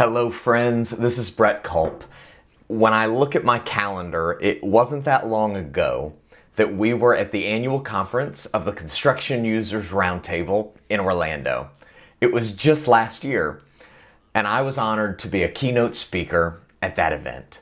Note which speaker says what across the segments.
Speaker 1: Hello friends, this is Brett Culp. When I look at my calendar, it wasn't that long ago that we were at the annual conference of the Construction Users Roundtable in Orlando. It was just last year, and I was honored to be a keynote speaker at that event.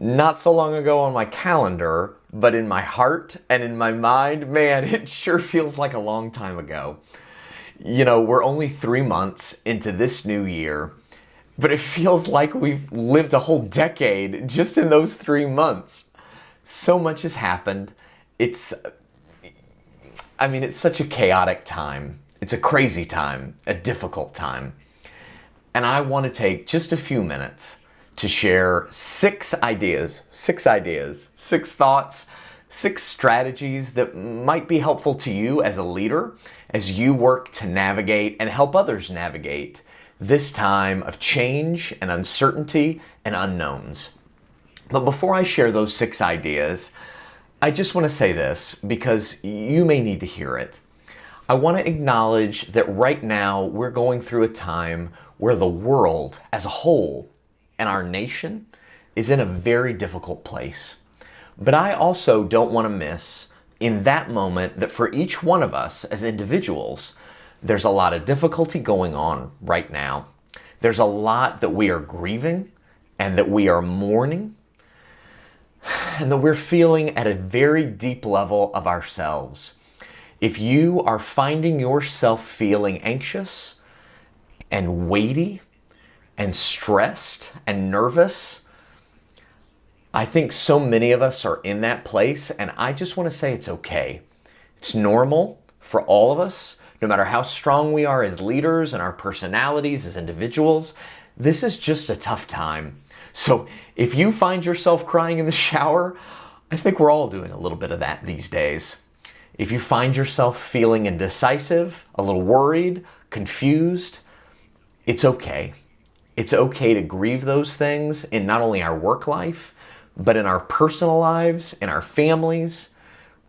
Speaker 1: Not so long ago on my calendar, but in my heart and in my mind, man, it sure feels like a long time ago. You know, we're only 3 months into this new year, but it feels like we've lived a whole decade just in those 3 months. So much has happened. It's such a chaotic time. It's a crazy time, a difficult time. And I want to take just a few minutes to share 6 ideas, 6 thoughts, 6 strategies that might be helpful to you as a leader as you work to navigate and help others navigate this time of change and uncertainty and unknowns. But before I share those 6 ideas, I just want to say this because you may need to hear it. I want to acknowledge that right now we're going through a time where the world as a whole and our nation is in a very difficult place. But I also don't want to miss in that moment that for each one of us as individuals, there's a lot of difficulty going on right now. There's a lot that we are grieving and that we are mourning and that we're feeling at a very deep level of ourselves. If you are finding yourself feeling anxious and weighty and stressed and nervous, I think so many of us are in that place, and I just want to say it's okay. It's normal for all of us, no matter how strong we are as leaders and our personalities as individuals. This is just a tough time. So if you find yourself crying in the shower, I think we're all doing a little bit of that these days. If you find yourself feeling indecisive, a little worried, confused, it's okay. It's okay to grieve those things in not only our work life, but in our personal lives, in our families.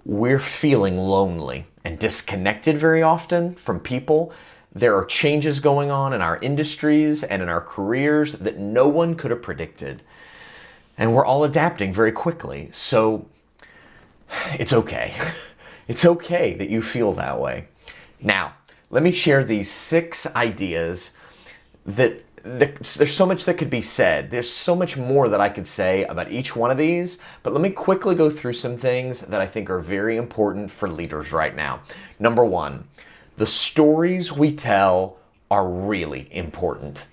Speaker 1: We're feeling lonely and disconnected very often from people. There are changes going on in our industries and in our careers that no one could have predicted. And we're all adapting very quickly. So it's okay. It's okay that you feel that way. Now, let me share these 6 ideas that there's so much that could be said. There's so much more that I could say about each one of these, but let me quickly go through some things that I think are very important for leaders right now. Number 1, the stories we tell are really important.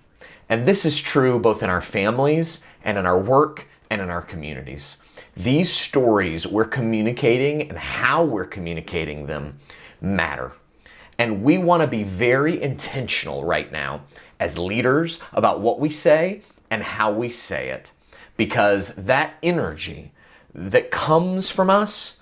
Speaker 1: And this is true both in our families and in our work and in our communities. These stories we're communicating and how we're communicating them matter. And we want to be very intentional right now as leaders about what we say and how we say it. Because that energy that comes from us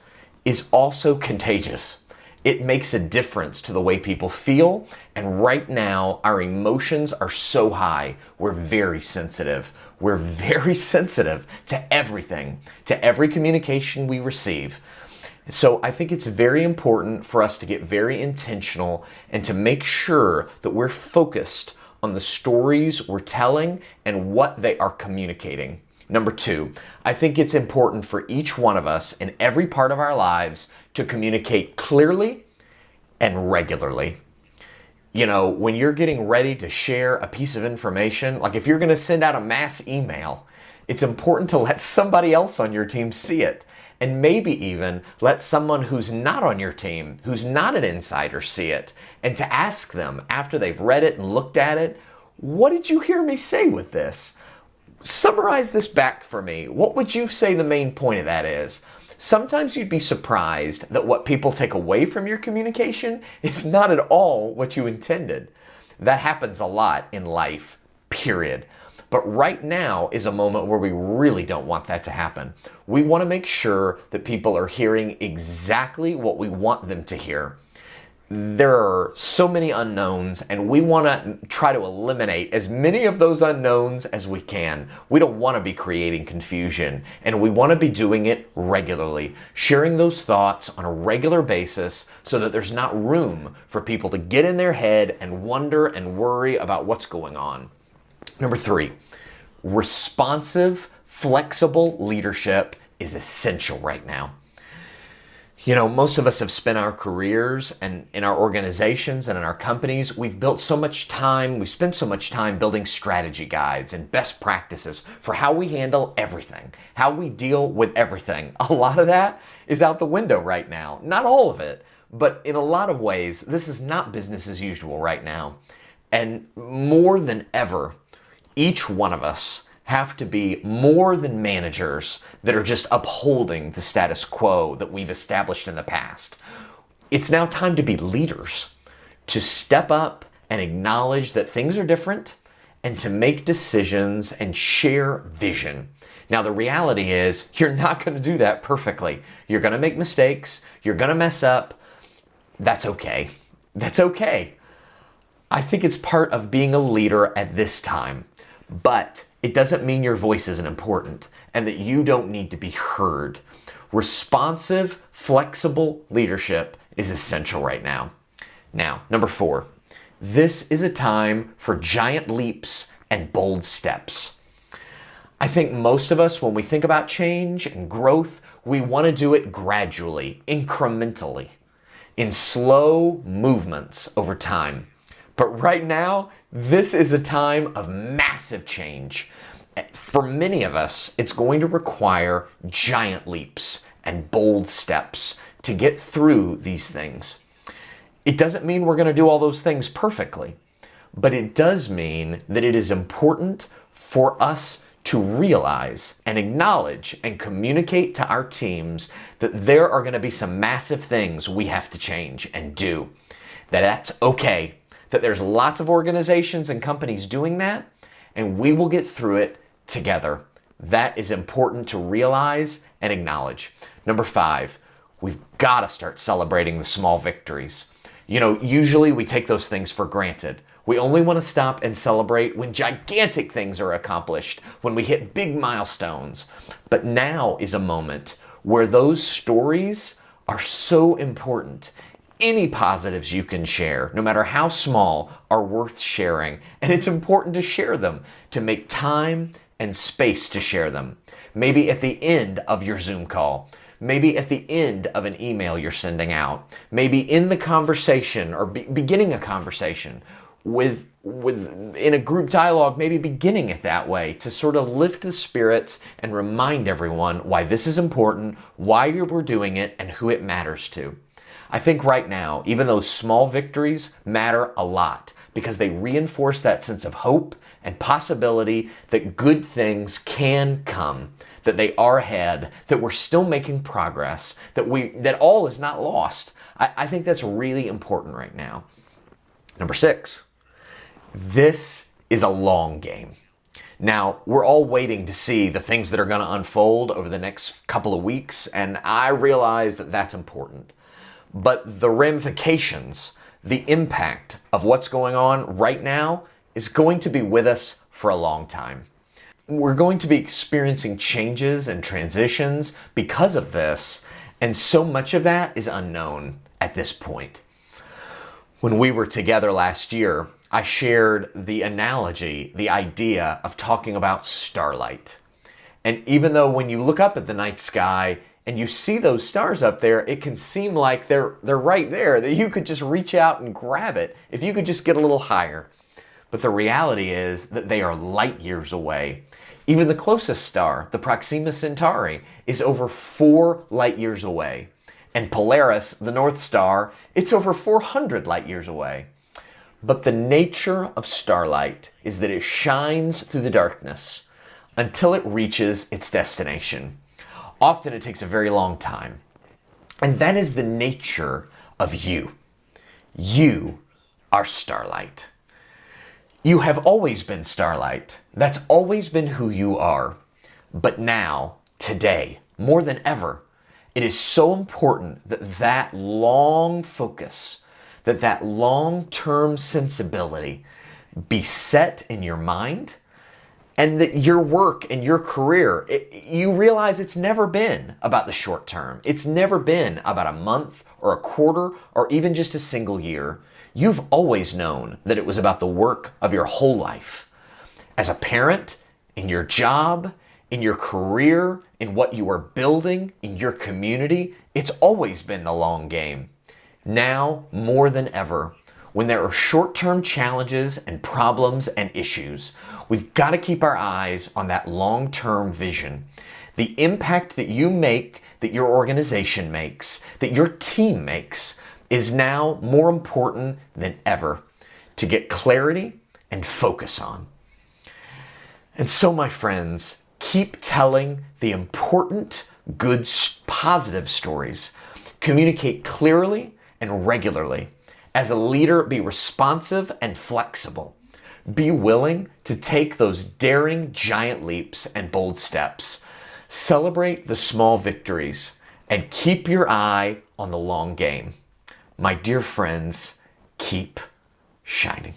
Speaker 1: is also contagious. It makes a difference to the way people feel. And right now, our emotions are so high. We're very sensitive. We're very sensitive to everything, to every communication we receive. So I think it's very important for us to get very intentional and to make sure that we're focused on the stories we're telling and what they are communicating. Number 2, I think it's important for each one of us in every part of our lives to communicate clearly and regularly. You know, when you're getting ready to share a piece of information, like if you're going to send out a mass email, it's important to let somebody else on your team see it. And maybe even let someone who's not on your team, who's not an insider, see it. And to ask them after they've read it and looked at it, what did you hear me say with this? Summarize this back for me. What would you say the main point of that is? Sometimes you'd be surprised that what people take away from your communication is not at all what you intended. That happens a lot in life, period. But right now is a moment where we really don't want that to happen. We want to make sure that people are hearing exactly what we want them to hear. There are so many unknowns, and we want to try to eliminate as many of those unknowns as we can. We don't want to be creating confusion, and we want to be doing it regularly, sharing those thoughts on a regular basis so that there's not room for people to get in their head and wonder and worry about what's going on. Number 3, responsive, flexible leadership is essential right now. You know, most of us have spent our careers and in our organizations and in our companies, we've spent so much time building strategy guides and best practices for how we handle everything, how we deal with everything. A lot of that is out the window right now. Not all of it, but in a lot of ways, this is not business as usual right now. And more than ever, each one of us have to be more than managers that are just upholding the status quo that we've established in the past. It's now time to be leaders, to step up and acknowledge that things are different and to make decisions and share vision. Now, the reality is you're not going to do that perfectly. You're going to make mistakes. You're going to mess up. That's okay. That's okay. I think it's part of being a leader at this time, but it doesn't mean your voice isn't important and that you don't need to be heard. Responsive, flexible leadership is essential right now. Now, number 4, this is a time for giant leaps and bold steps. I think most of us, when we think about change and growth, we want to do it gradually, incrementally, in slow movements over time. But right now, this is a time of massive change. For many of us, it's going to require giant leaps and bold steps to get through these things. It doesn't mean we're going to do all those things perfectly, but it does mean that it is important for us to realize and acknowledge and communicate to our teams that there are going to be some massive things we have to change and do. That's okay. That there's lots of organizations and companies doing that, and we will get through it together. That is important to realize and acknowledge. Number 5, we've got to start celebrating the small victories. You know, usually we take those things for granted. We only want to stop and celebrate when gigantic things are accomplished, when we hit big milestones. But now is a moment where those stories are so important. Any positives you can share, no matter how small, are worth sharing. And it's important to share them, to make time and space to share them. Maybe at the end of your Zoom call, maybe at the end of an email you're sending out, maybe in the conversation or beginning a conversation in a group dialogue, maybe beginning it that way to sort of lift the spirits and remind everyone why this is important, why we're doing it, and who it matters to. I think right now, even those small victories matter a lot because they reinforce that sense of hope and possibility that good things can come, that they are ahead, that we're still making progress, that all is not lost. I think that's really important right now. Number 6, this is a long game. Now, we're all waiting to see the things that are going to unfold over the next couple of weeks, and I realize that that's important. But the ramifications, the impact of what's going on right now is going to be with us for a long time. We're going to be experiencing changes and transitions because of this, and so much of that is unknown at this point. When we were together last year, I shared the analogy, the idea of talking about starlight. And even though when you look up at the night sky and you see those stars up there, it can seem like they're right there, that you could just reach out and grab it if you could just get a little higher. But the reality is that they are light years away. Even the closest star, the Proxima Centauri, is over 4 light years away. And Polaris, the North Star, it's over 400 light years away. But the nature of starlight is that it shines through the darkness until it reaches its destination. Often it takes a very long time. And that is the nature of you. You are starlight. You have always been starlight. That's always been who you are. But now, today, more than ever, it is so important that that long focus, that long-term sensibility be set in your mind, and that your work and your career, you realize it's never been about the short term. It's never been about a month or a quarter or even just a single year. You've always known that it was about the work of your whole life. as a parent, in your job, in your career, in what you are building, in your community. It's always been the long game. Now, more than ever, when there are short-term challenges and problems and issues, we've got to keep our eyes on that long-term vision. The impact that you make, that your organization makes, that your team makes, is now more important than ever to get clarity and focus on. And so, my friends, keep telling the important, good, positive stories. Communicate clearly and regularly. As a leader, be responsive and flexible. Be willing to take those daring giant leaps and bold steps. Celebrate the small victories and keep your eye on the long game. My dear friends, keep shining.